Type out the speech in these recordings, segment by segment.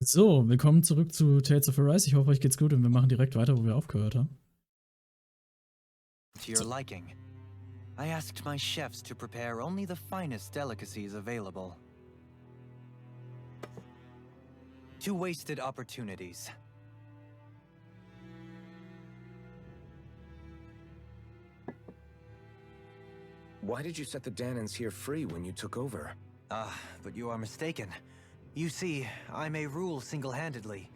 So, willkommen zurück zu Tales of Arise. Ich hoffe, euch geht's gut und wir machen direkt weiter, wo wir aufgehört haben. To your liking. I asked my chefs to prepare only the finest delicacies available. Two wasted opportunities. Why did you set the Danans here free when you took over? But you are mistaken. You see, I may rule single-handedly,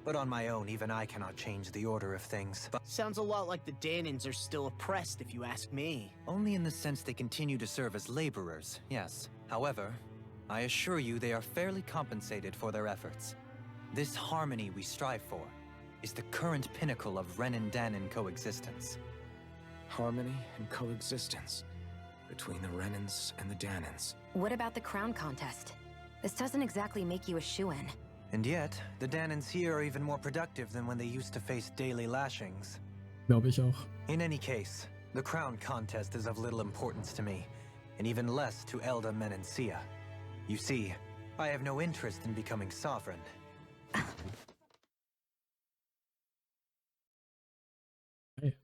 but on my own, even I cannot change the order of things. Sounds a lot like the Danans are still oppressed, if you ask me. Only in the sense they continue to serve as laborers, yes. However, I assure you they are fairly compensated for their efforts. This harmony we strive for is the current pinnacle of Renin-Danan coexistence. Harmony and coexistence between the Renins and the Danans. What about the crown contest? This doesn't exactly make you a shoo-in. And yet, the Danans here are even more productive than when they used to face daily lashings. Glaube ich auch. In any case, the crown contest is of little importance to me, and even less to Elda Menencia. You see, I have no interest in becoming sovereign. Hey.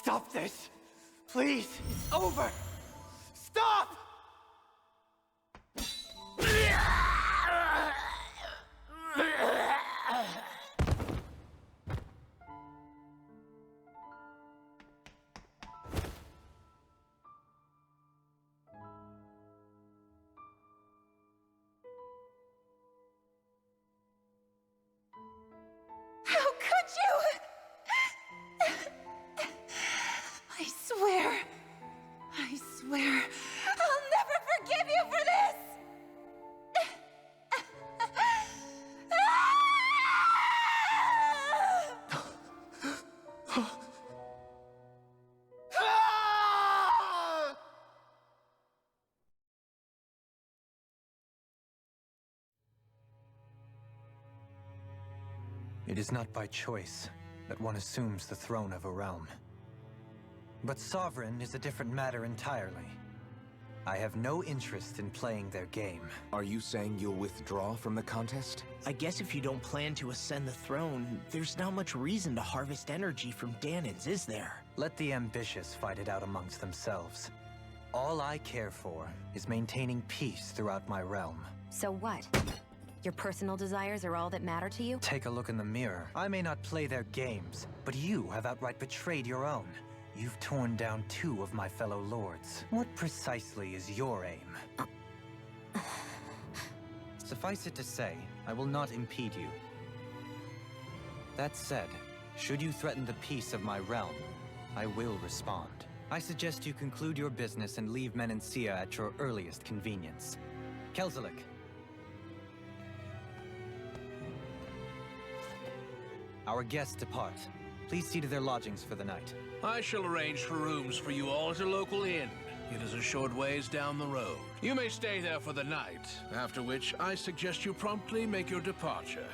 Stop this! Please! It's over! Stop! How could you? I swear, I'll never forgive you for this! It is not by choice that one assumes the throne of a realm. But sovereign is a different matter entirely. I have no interest in playing their game. Are you saying you'll withdraw from the contest? I guess if you don't plan to ascend the throne, there's not much reason to harvest energy from Danans, is there? Let the ambitious fight it out amongst themselves. All I care for is maintaining peace throughout my realm. So what? Your personal desires are all that matter to you? Take a look in the mirror. I may not play their games, but you have outright betrayed your own. You've torn down two of my fellow lords. What precisely is your aim? Suffice it to say, I will not impede you. That said, should you threaten the peace of my realm, I will respond. I suggest you conclude your business and leave Menencia at your earliest convenience. Kelzelik. Our guests depart. Please see to their lodgings for the night. I shall arrange for rooms for you all at a local inn. It is a short ways down the road. You may stay there for the night, after which I suggest you promptly make your departure.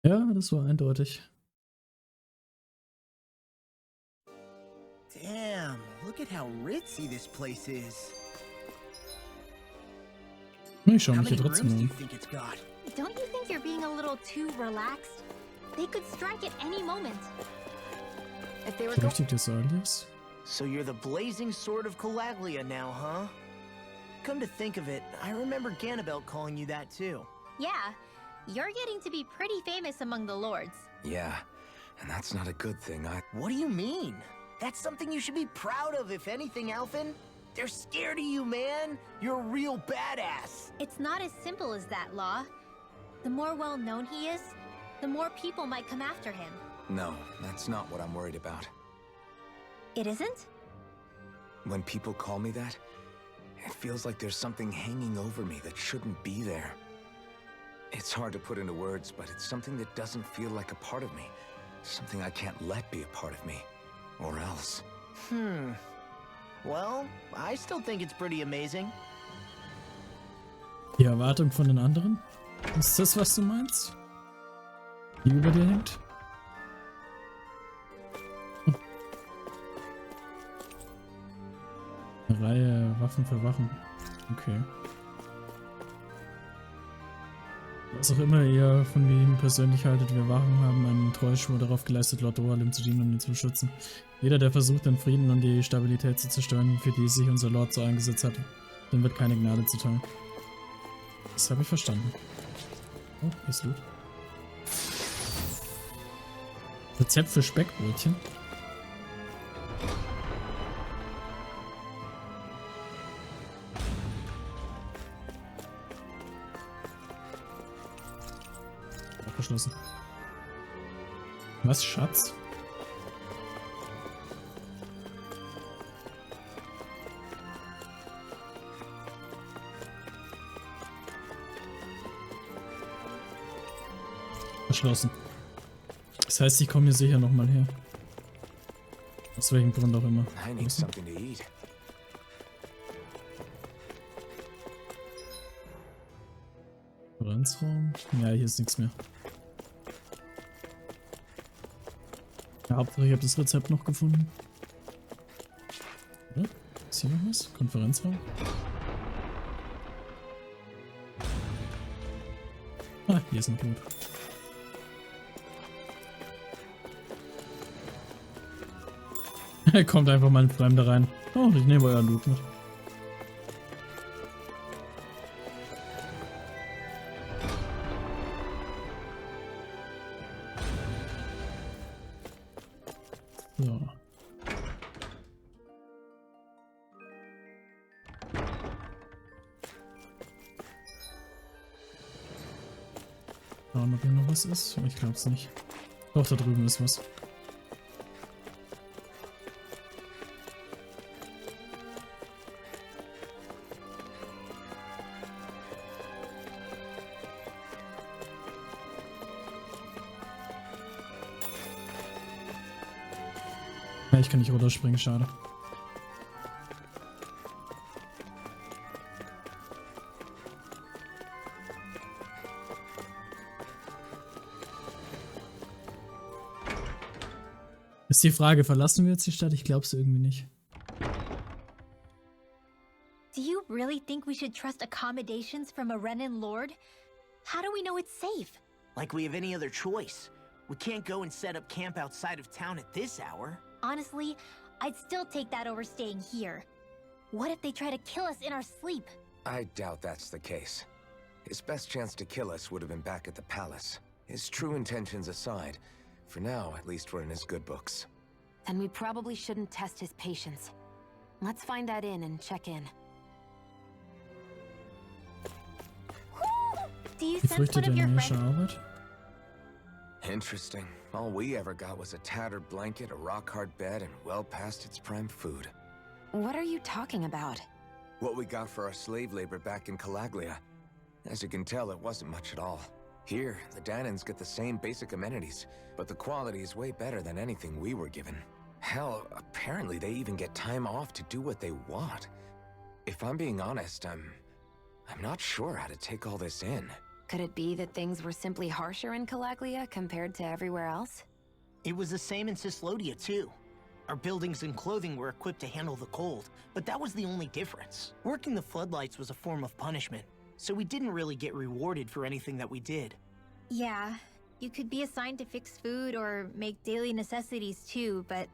Ja, das war eindeutig. Damn, look at how ritzy this place is. Ich schau How mich hier many trotzdem rooms do you um. think it's got? Don't you think you're being a little too relaxed? They could strike at any moment. If they were Berechtigt ist alles. So you're the blazing sword of Calaglia now, huh? Come to think of it, I remember Ganabelt calling you that too. Yeah, You're getting to be pretty famous among the lords. Yeah, and that's not a good thing. What do you mean? That's something you should be proud of, if anything, Alphen. They're scared of you, man. You're a real badass. It's not as simple as that, Law. The more well-known he is, the more people might come after him. No, that's not what I'm worried about. It isn't? When people call me that, it feels like there's something hanging over me that shouldn't be there. It's hard to put into words, but it's something that doesn't feel like a part of me. Something I can't let be a part of me. Or else. Well, I still think it's pretty amazing. Die Erwartung von den anderen? Ist das, was du meinst? Die über dir hängt? Eine Reihe Waffen für Wachen. Okay. Was auch immer ihr von ihm persönlich haltet, wir Wachen haben einen Treuschwur darauf geleistet, Lord Oberlim zu dienen und ihn zu beschützen. Jeder, der versucht, den Frieden und die Stabilität zu zerstören, für die sich unser Lord so eingesetzt hat, dem wird keine Gnade zuteil. Das habe ich verstanden. Oh, hier ist Loot. Rezept für Speckbrötchen. Abgeschlossen. Was, Schatz? Verschlossen. Das heißt, ich komme hier sicher nochmal her. Aus welchem Grund auch immer. I need something to eat. Konferenzraum. Ja, hier ist nichts mehr. Ja, Hauptsache, ich habe das Rezept noch gefunden. Oder? Ist hier noch was? Konferenzraum? Ah, hier ist ein Blut. Kommt einfach mal ein Fremder rein. Oh, ich nehme euer Loot mit. So. Schauen, ob hier noch was ist. Ich glaube es nicht. Doch, da drüben ist was. Ich kann nicht runterspringen, schade. Ist die Frage, verlassen wir jetzt die Stadt? Ich glaub's irgendwie nicht. Do you really think we should trust accommodations from a Renan lord? How do we know it's safe? Like we have any other choice. We can't go and set up camp outside of town at this hour. Honestly, I'd still take that over staying here. What if they try to kill us in our sleep? I doubt that's the case. His best chance to kill us would have been back at the palace. His true intentions aside, for now, at least we're in his good books. Then we probably shouldn't test his patience. Let's find that inn and check in. Do you Die sense Früchte one der of your Nähersche friends? Arbeit? Interesting. All we ever got was a tattered blanket, a rock-hard bed, and well past its prime food. What are you talking about? What we got for our slave labor back in Calaglia. As you can tell, it wasn't much at all. Here, the Danans get the same basic amenities, but the quality is way better than anything we were given. Hell, apparently they even get time off to do what they want. If I'm being honest, I'm not sure how to take all this in. Could it be that things were simply harsher in Calaglia compared to everywhere else? It was the same in Cislodia, too. Our buildings and clothing were equipped to handle the cold, but that was the only difference. Working the floodlights was a form of punishment, so we didn't really get rewarded for anything that we did. Yeah, you could be assigned to fix food or make daily necessities too, but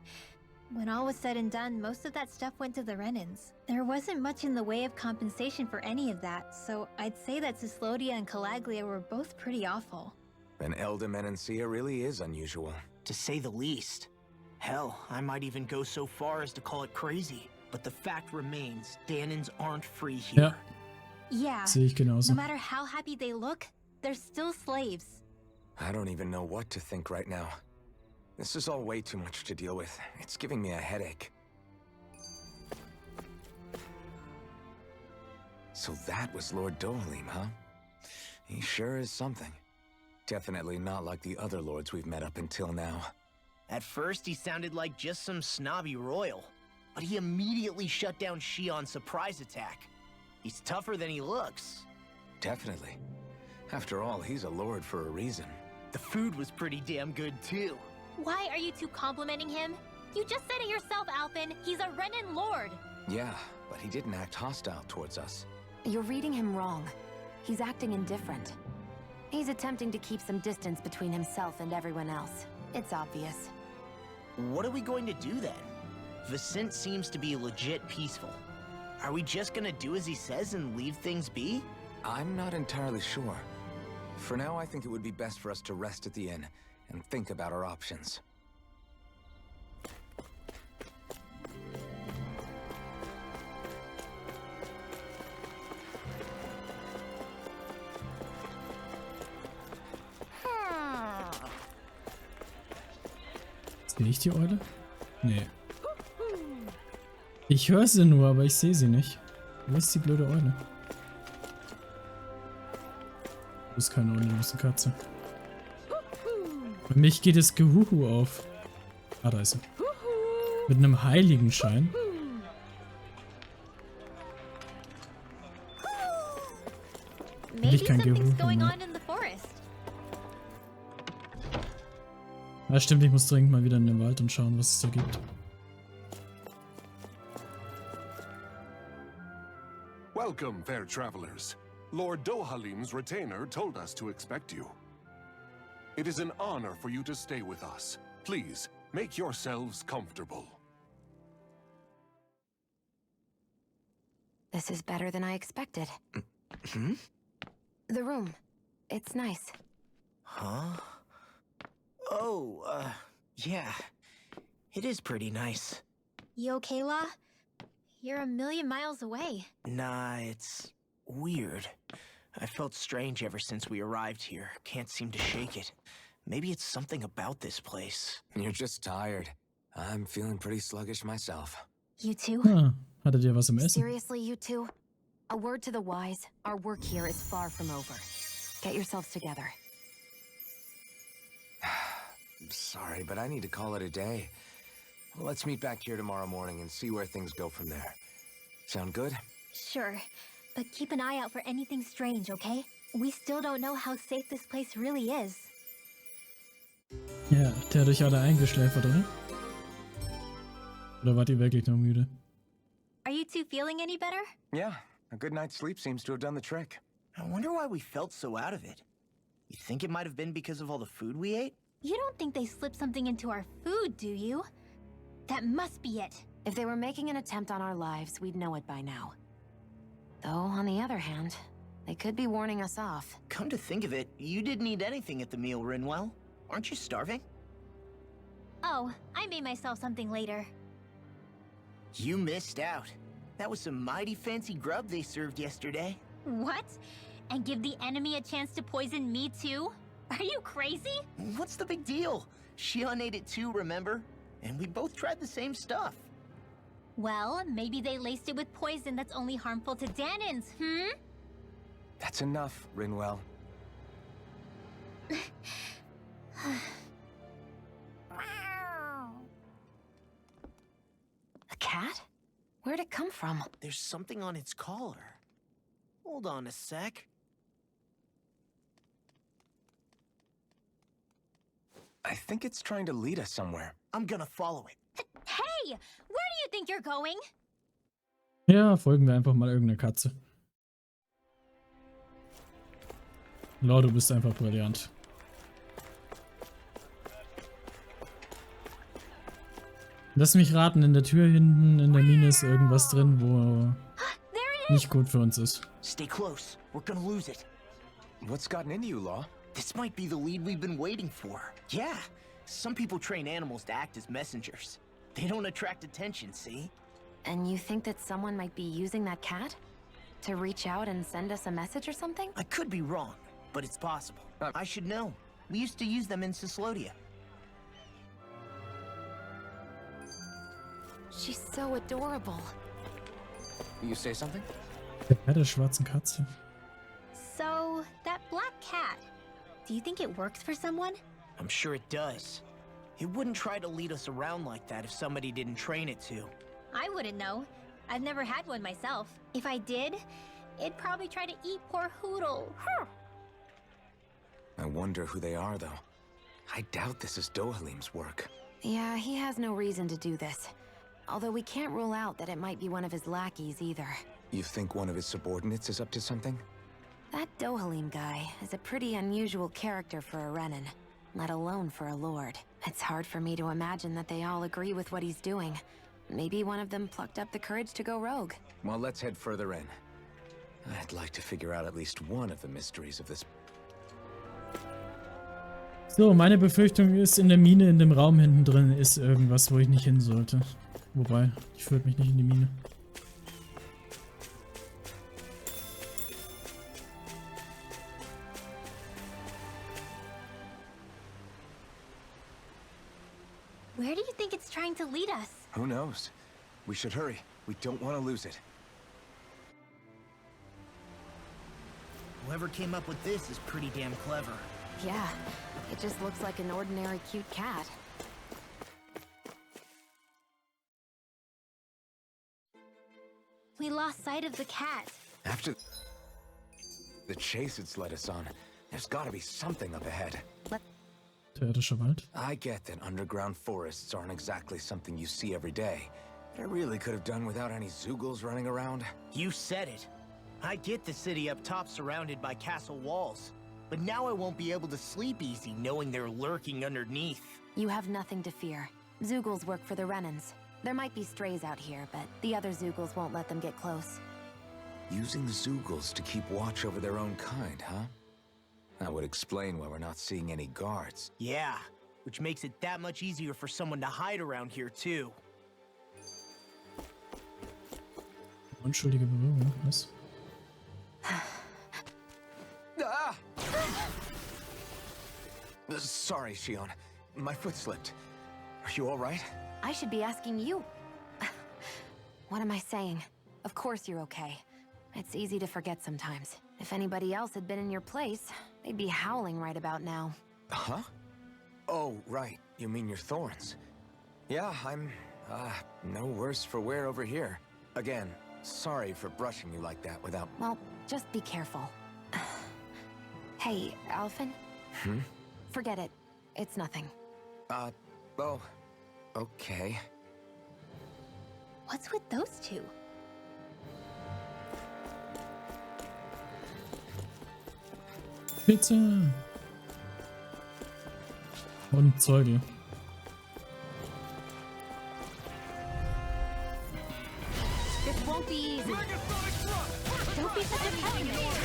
When all was said and done, most of that stuff went to the Renans. There wasn't much in the way of compensation for any of that, so I'd say that Cyslodia and Calaglia were both pretty awful. An Eldermenancia really is unusual. To say the least. Hell, I might even go so far as to call it crazy. But the fact remains, Danans aren't free here. Yeah, Sehe ich genauso. no matter how happy they look, they're still slaves. I don't even know what to think right now. This is all way too much to deal with. It's giving me a headache. So that was Lord Dohalim, huh? He sure is something. Definitely not like the other lords we've met up until now. At first, he sounded like just some snobby royal. But he immediately shut down Shion's surprise attack. He's tougher than he looks. Definitely. After all, he's a lord for a reason. The food was pretty damn good, too. Why are you two complimenting him? You just said it yourself, Alpin. He's a Renan lord. Yeah, but he didn't act hostile towards us. You're reading him wrong. He's acting indifferent. He's attempting to keep some distance between himself and everyone else. It's obvious. What are we going to do then? Viscint seems to be legit peaceful. Are we just gonna do as he says and leave things be? I'm not entirely sure. For now, I think it would be best for us to rest at the inn and think about our options. Sehe ich die Eule? Nee. Ich höre sie nur, aber ich sehe sie nicht. Wo ist die blöde Eule? Du bist keine Eule, du bist eine Katze. Bei mich geht es Gehuhu auf. Ah, da ist sie. Mit einem Heiligenschein. Maybe kein something's Gehuhu going mehr. on in the forest. Ja, stimmt, ich muss dringend mal wieder in den Wald und schauen, was es da gibt. Welcome, fair travelers. Lord Dohalim's retainer told us to expect you. It is an honor for you to stay with us. Please, make yourselves comfortable. This is better than I expected. The room. It's nice. Huh? Oh, yeah. It is pretty nice. You okay, La? You're a million miles away. Nah, it's weird. I felt strange ever since we arrived here. Can't seem to shake it. Maybe it's something about this place. You're just tired. I'm feeling pretty sluggish myself. You too? Ah, hattet ihr was im Essen? Seriously, you two? A word to the wise, our work here is far from over. Get yourselves together. Sorry, but I need to call it a day. Let's meet back here tomorrow morning and see where things go from there. Sound good? Sure. But keep an eye out for anything strange, okay? We still don't know how safe this place really is. Ja, der hat euch alle eingeschläfert, oder? Oder wart ihr wirklich noch müde? Are you two feeling any better? Yeah, a good night's sleep seems to have done the trick. I wonder why we felt so out of it. You think it might have been because of all the food we ate? You don't think they slipped something into our food, do you? That must be it. If they were making an attempt on our lives, we'd know it by now. Though, on the other hand, they could be warning us off. Come to think of it, you didn't eat anything at the meal, Rinwell. Aren't you starving? Oh, I made myself something later. You missed out. That was some mighty fancy grub they served yesterday. What? And give the enemy a chance to poison me too? Are you crazy? What's the big deal? Shion ate it too, remember? And we both tried the same stuff. Well, maybe they laced it with poison that's only harmful to Danans, That's enough, Rinwell. A cat? Where'd it come from? There's something on its collar. Hold on a sec. I think it's trying to lead us somewhere. I'm gonna follow it. Hey! Where do you think you're going? Ja, folgen wir einfach mal irgendeiner Katze. Lord, du bist einfach brillant. Lass mich raten, in der Tür hinten in der Mine ist irgendwas drin, wo nicht gut für uns ist. Stay close. We're gonna lose it. What's gotten into you, Law? This might be the lead we've been waiting for. Yeah, some people train animals to act as messengers. They don't attract attention, see? And you think that someone might be using that cat? To reach out and send us a message or something? I could be wrong, but it's possible. I should know. We used to use them in Cyslodia. She's so adorable. You say something? Der der schwarzen Katze. So, that black cat, do you think it works for someone? I'm sure it does. It wouldn't try to lead us around like that if somebody didn't train it to. I wouldn't know. I've never had one myself. If I did, it'd probably try to eat poor Hoodle. I wonder who they are, though. I doubt this is Dohalim's work. Yeah, he has no reason to do this. Although we can't rule out that it might be one of his lackeys either. You think one of his subordinates is up to something? That Dohalim guy is a pretty unusual character for a Renin, let alone for a lord. It's hard for me to imagine that they all agree with what he's doing. Maybe one of them plucked up the courage to go rogue. Well, let's head further in. I'd like to figure out at least one of the mysteries of this. So, meine Befürchtung ist, in der Mine, in dem Raum hinten drin, ist irgendwas, wo ich nicht hin sollte. Wobei, ich führt mich nicht in die Mine. Where do you think it's trying to lead us? Who knows? We should hurry. We don't want to lose it. Whoever came up with this is pretty damn clever. Yeah, it just looks like an ordinary cute cat. We lost sight of the cat. After the chase it's led us on, there's gotta be something up ahead. Der irdische Wald. I get that underground forests aren't exactly something you see every day, but I really could have done without any Zeugles running around. You said it. I get the city up top surrounded by castle walls, but now I won't be able to sleep easy knowing they're lurking underneath. You have nothing to fear. Zeugles work for the Renins. There might be strays out here, but the other Zeugles won't let them get close. Using Zeugles to keep watch over their own kind, huh? That would explain why we're not seeing any guards. Yeah, which makes it that much easier for someone to hide around here too. Unschuldige Berührung, was? Ah! Sorry, Shion. My foot slipped. Are you all right? I should be asking you. What am I saying? Of course you're okay. It's easy to forget sometimes. If anybody else had been in your place, they'd be howling right about now. Huh? Oh, right. You mean your thorns. Yeah, I'm, no worse for wear over here. Again, sorry for brushing you like that without... Well, just be careful. Hey, Alphen? Hmm? Forget it. It's nothing. Oh, okay. What's with those two? Pizza! Und Zeuge. This won't be easy. Don't be such a pessimist.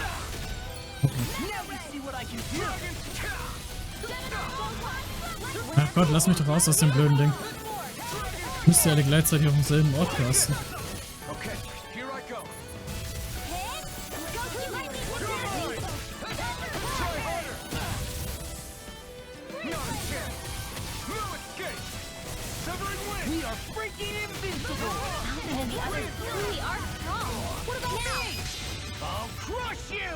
Now we see what I can do. Ach Gott, lass mich doch raus aus dem blöden Ding. Müsst ihr alle gleichzeitig auf demselben Ort casten. Okay, here I go. We are freaking invincible! Alvin and the others really are strong. What about me? I'll crush you!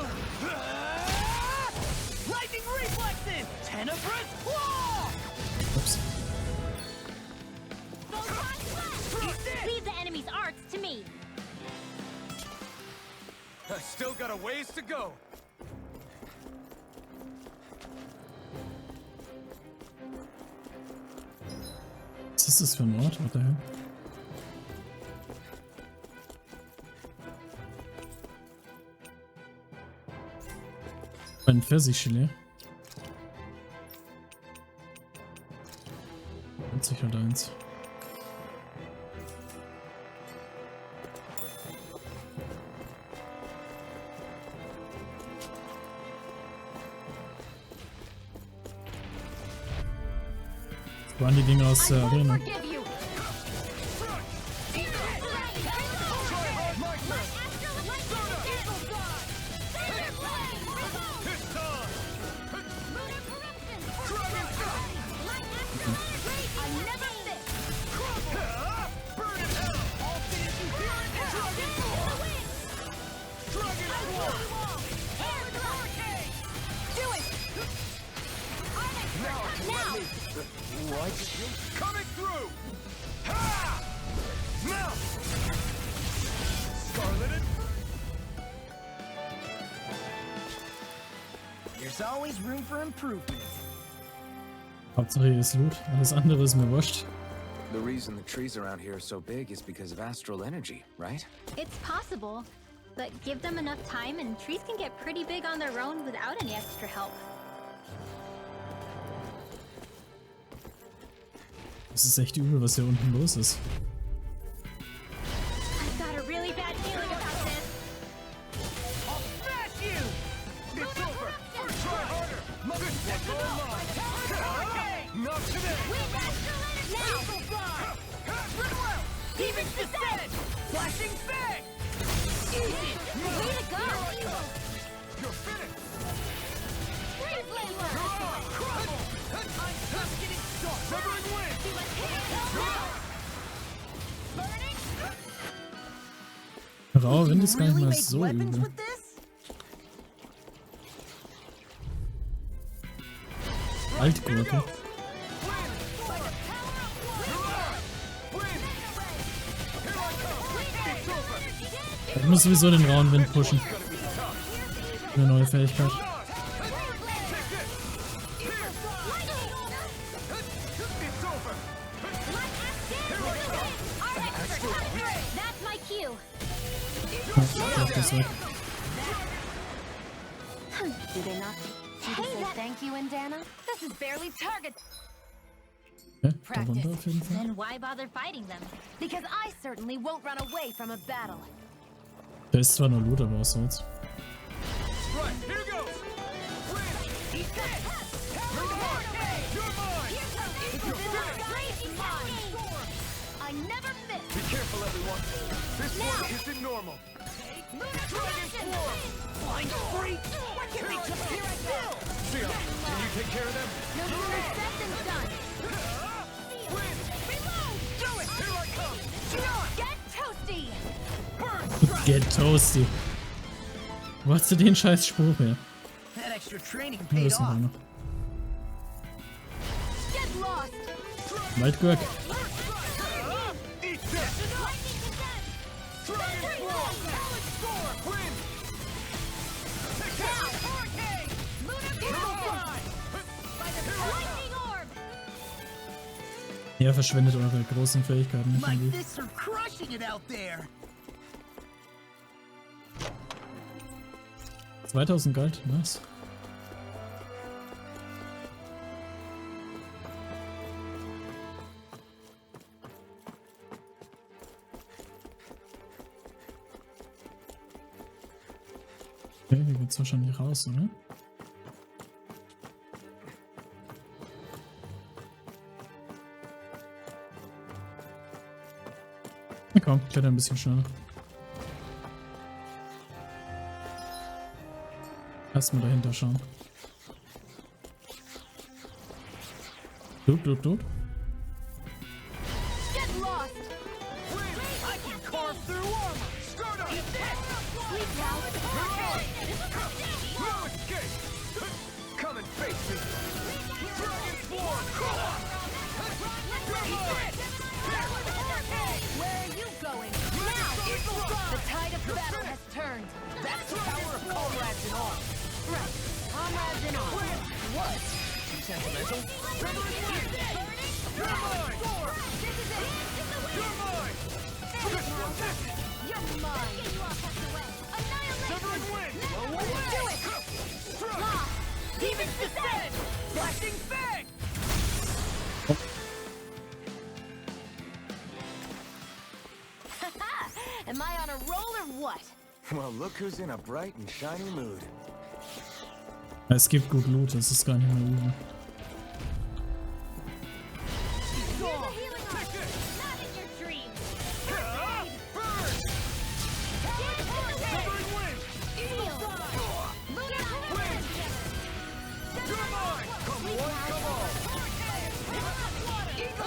Lightning reflexes! Tenebrous claw! Ups. Leave the enemy's arts to me. I still got a ways to go. Was ist das für ein Ort? What the hell? Ein Pfirsichgelee. Und sicher eins. Waren die Dinge aus der Arena? Coming through! Ha! Now! Scarleted! There's always room for improvement. Hauptsache hier ist Loot, alles andere ist mir wurscht. The reason the trees around here are so big is because of astral energy, right? It's possible, but give them enough time and trees can get pretty big on their own without any extra help. Das ist echt übel, was hier unten los ist. I've got a really bad feeling about this. I'll smash you! It's over! Try harder! Mother step online! Not today! Now! Even descent! Flashing bang! Easy! Way to go! You're finished! Crumble! I'm just getting started! Severing wind! Rauer Wind ist gar nicht mal so übel. Altgurke. Ich muss sowieso den rauen Wind pushen. Eine neue Fähigkeit. Das weg. Do they not say thank you, Indana? This is barely target. Da runter auf jeden Fall. Then why bother fighting them? Because I certainly won't run away from a battle. Da ist zwar nur Loot, aber was soll's. Right, here goes! He's dead! You're mine! I never miss. Be careful, everyone. This one isn't normal. Dragon Swarm! Flying free! Why can't they just hear it now? Sia, can you take care of them? No sooner said than done. Win! Reload! Do it! Here I come! Sion! Get toasty. Burn! Get toasty. Wo hast du den scheiß Spruch her? That extra training Ja, paid das noch off. einer. Get lost. Waldgurk. Eat this! Dragon Swarm! Score! Win! Take care! Hurricane! By the lightning orb. Ja, verschwendet eure großen Fähigkeiten nicht My irgendwie. fists are crushing it out there. 2000 Gold, nice. Okay, hier geht's wahrscheinlich raus, oder? Na komm, kletter ein bisschen schneller. Erstmal dahinter schauen. Dup. Get lost. I can carve through armor! Start up! Sleep now. No escape! Come and face me! Dragon Swarm! Where are you going? Now. The tide of battle has turned. That's the power of comrades in arms. Right. Comrades in arms. What? Too sentimental? You're mine! This is it. You're mine! This one's it! You're mine. Severing wind! Do it. Strike! Demon's descent. Flashing bang! Am I on a roll or what? Well, look who's in a bright and shiny mood. Es gibt gut Loot, das ist gar nicht mehr übel.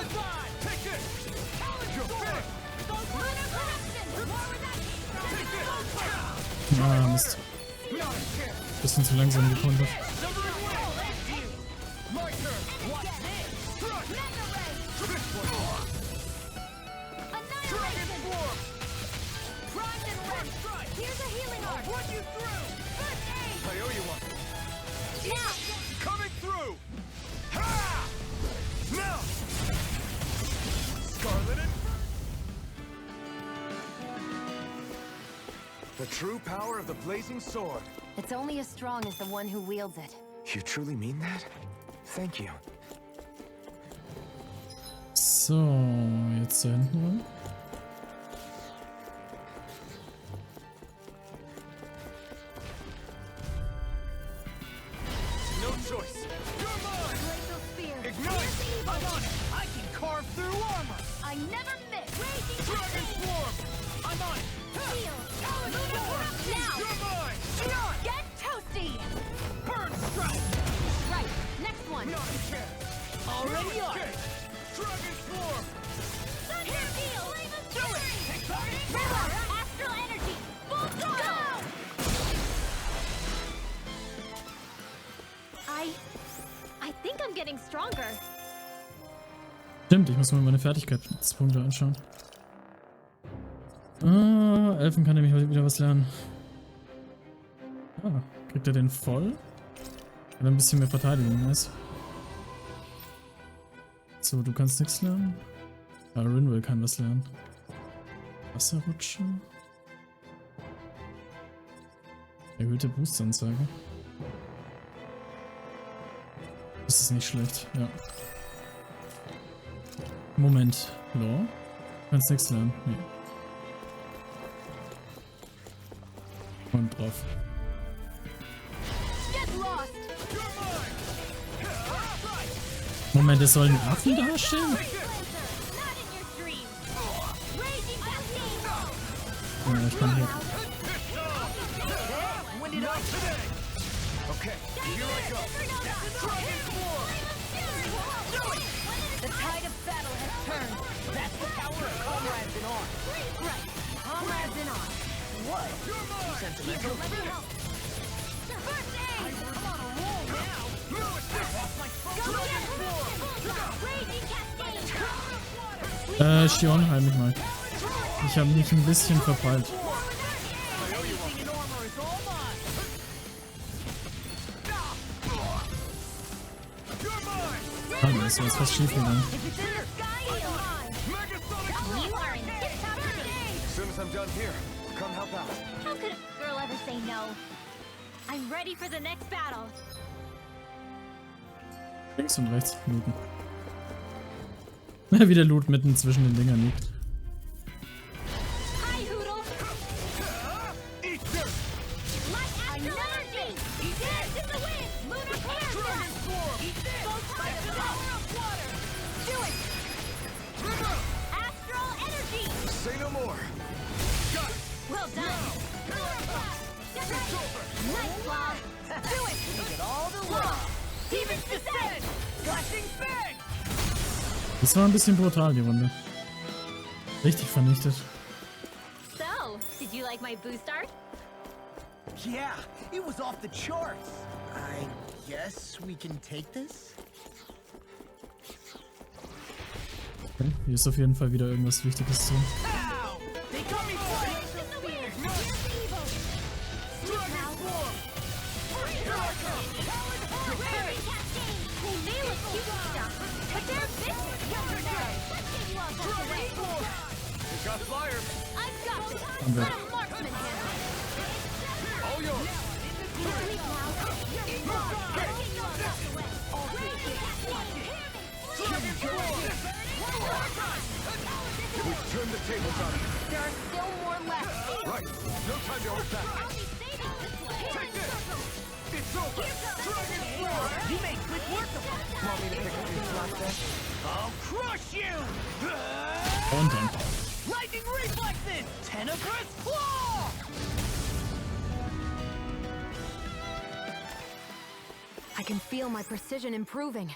Aside! Take this! You're finished! Ah, Mist. Bisschen zu langsam gekontert. My turn! Watch this! Strike! Dragon form! Here's a healing arc. Put you through! First aid. I owe you one. Now. Coming through! Ha! Now! Scarlet and... The true power of the blazing sword. It's only as strong as the one who wields it. You truly mean that? Thank you. So, jetzt da hinten rum. No choice. You're mine! Glacial spear. Ignite! I'm on it! I can carve through armor! I never miss. Raging Dragon cascade. form! I'm on it! Heal. Lunar form! Now. You're mine! Not! Get toasty. Burn strike! Right. Next one. Not a chance! Already on. Dragon form! Here, heal. Do it! Take target! River. Astral energy. Full throttle. I think I'm getting stronger. Stimmt, ich muss mir meine Fertigkeitspunkte anschauen. Ah, Elfen kann nämlich heute wieder was lernen. Ah, kriegt er den voll? Oder ein bisschen mehr Verteidigung, nice. So, du kannst nichts lernen. Ah, Rinwell kann was lernen. Wasserrutsche. Erhöhte Boostanzeige. Das ist nicht schlecht, ja. Moment. Law? Du kannst nichts lernen. Nee. Und drauf. Moment, es sollen Affen darstellen? Ja, ich kann hier. Okay, here I go. Dragon form! The tide of battle has turned. That's the power of comrades in arms. Right. Comrades in arms. What? You're mine! Sentimental. Let me help. First aid. I'm on a roll now! Lewis, Go get Raging cascade. Shion, heil mich mal. Ich habe mich ein bisschen verpeilt. Anything in armor is all mine! You're mine! Ah, da ist was fast schief gegangen. If it's in the sky, it's mine. Megasonic You are in tip-top shape. As soon as I'm done here, come help out. How could a girl ever say no? I'm ready for the next battle. Links und rechts looten. Wie der Loot mitten zwischen den Dingern liegt. Hi, Hoodle. Eat dirt! Light astral energy. Eat this in the wind. Lunar character. Dragon form! Eat this. Go by the power of water. Do it. Astral energy. Say no more. Got it! Well done. Get ready. Nice claw. Do it. Get all the love. Demon's descent. Flashing bang! Das war ein bisschen brutal, die Runde. Richtig vernichtet. So, did you like my boost art? Yeah, it was off the charts. I guess we can take this? Okay, hier ist auf jeden Fall wieder irgendwas Wichtiges zu. Ow! They got me flying! In the wind. Here's the evil. Dragon form! Here I come! Raging cascade. They look cute stuff, but they're vicious. Let's get you all tucked Dragon away. form! We got flyers! I've got this. I'm Let back. a marksman handle it. All yours! Sleep now. Let's get you all tucked away. Raging cascade. Dragon form! We've turned the tables on him. There are still more left. Right. No time to hold back. I'll be saving this one. Take this! It's over! Dragon form! You made quick work of it. Want me to pick up your slack then? I'll crush you! Und dann. Lightning reflexes! Tenebrous claw! I can feel my precision improving.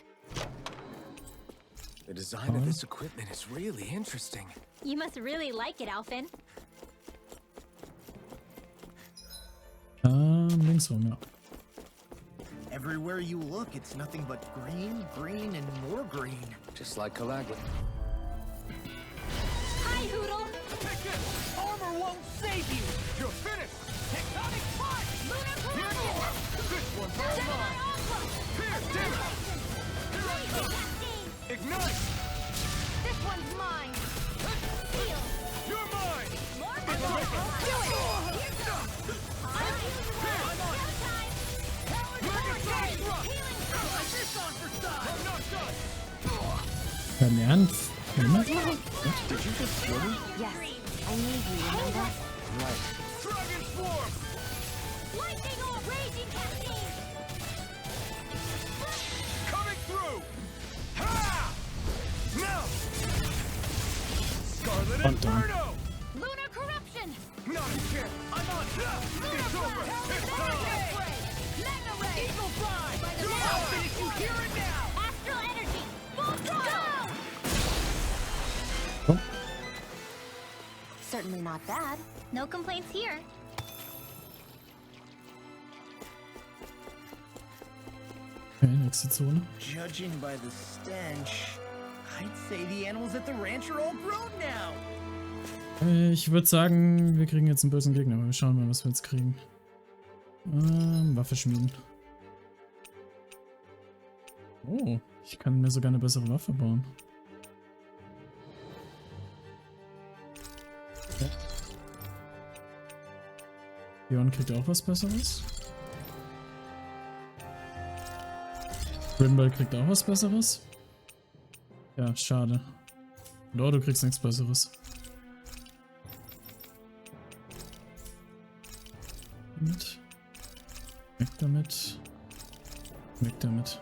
The design of this equipment is really interesting. You must really like it, Alphen. Links rum, ja. Everywhere you look, it's nothing but green, green, and more green. Just like Calaglia. Hi, Hoodle. Take it! Armor won't save you! You're finished! Tectonic punch! Lunar Here you are! This one's all mine! Here, damn it! Here I come! Ignite! This one's mine. Heal. You're mine! Lord, Do it! I'm not done! Dein Ernst? Wimmelt? Did you just kill me? Yes, I need you, remember? Right. Dragon Swarm! Lightning or raging cascade. Coming through! Ha! Now! Scarlet Inferno! Lunar corruption. Not a chance! I'm on! It's over! It's time! Magna ray. Eagle Fly! Now. I'll finish you here and now! Astral energy. Full throttle. Certainly not bad. No complaints here. Okay, nächste Zone. Judging by the stench, I'd say the animals at the ranch are all grown now. Ich würde sagen, wir kriegen jetzt einen bösen Gegner, aber wir schauen mal, was wir jetzt kriegen. Waffe schmieden. Oh, ich kann mir sogar eine bessere Waffe bauen. Okay. Leon kriegt auch was Besseres. Grimble kriegt auch was Besseres. Ja, schade. Oder du kriegst nichts Besseres. Damit. Weg damit. Weg damit.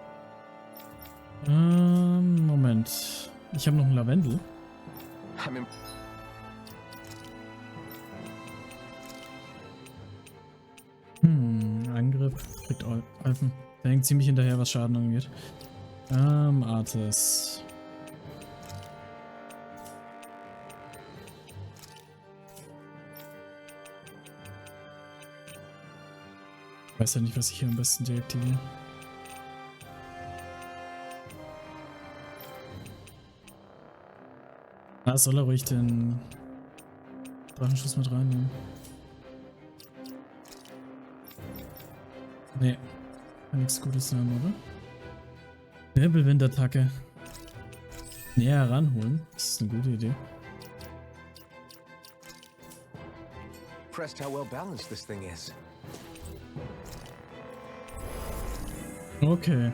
Moment. Ich habe noch einen Lavendel. Angriff. Kriegt Alphen. Der hängt ziemlich hinterher, was Schaden angeht. Artis. Ich weiß ja nicht, was ich hier am besten deaktiviere. Soll er ruhig den Drachenschuss mit reinnehmen? Nee. Kann nichts Gutes sein, oder? Wirbelwind-Attacke. Näher heranholen. Das ist eine gute Idee. Impressed how well balanced this thing is. Okay.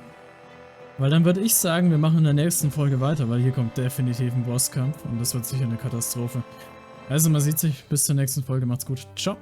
Weil dann würde ich sagen, wir machen in der nächsten Folge weiter, weil hier kommt definitiv ein Bosskampf und das wird sicher eine Katastrophe. Also man sieht sich, bis zur nächsten Folge, macht's gut, ciao!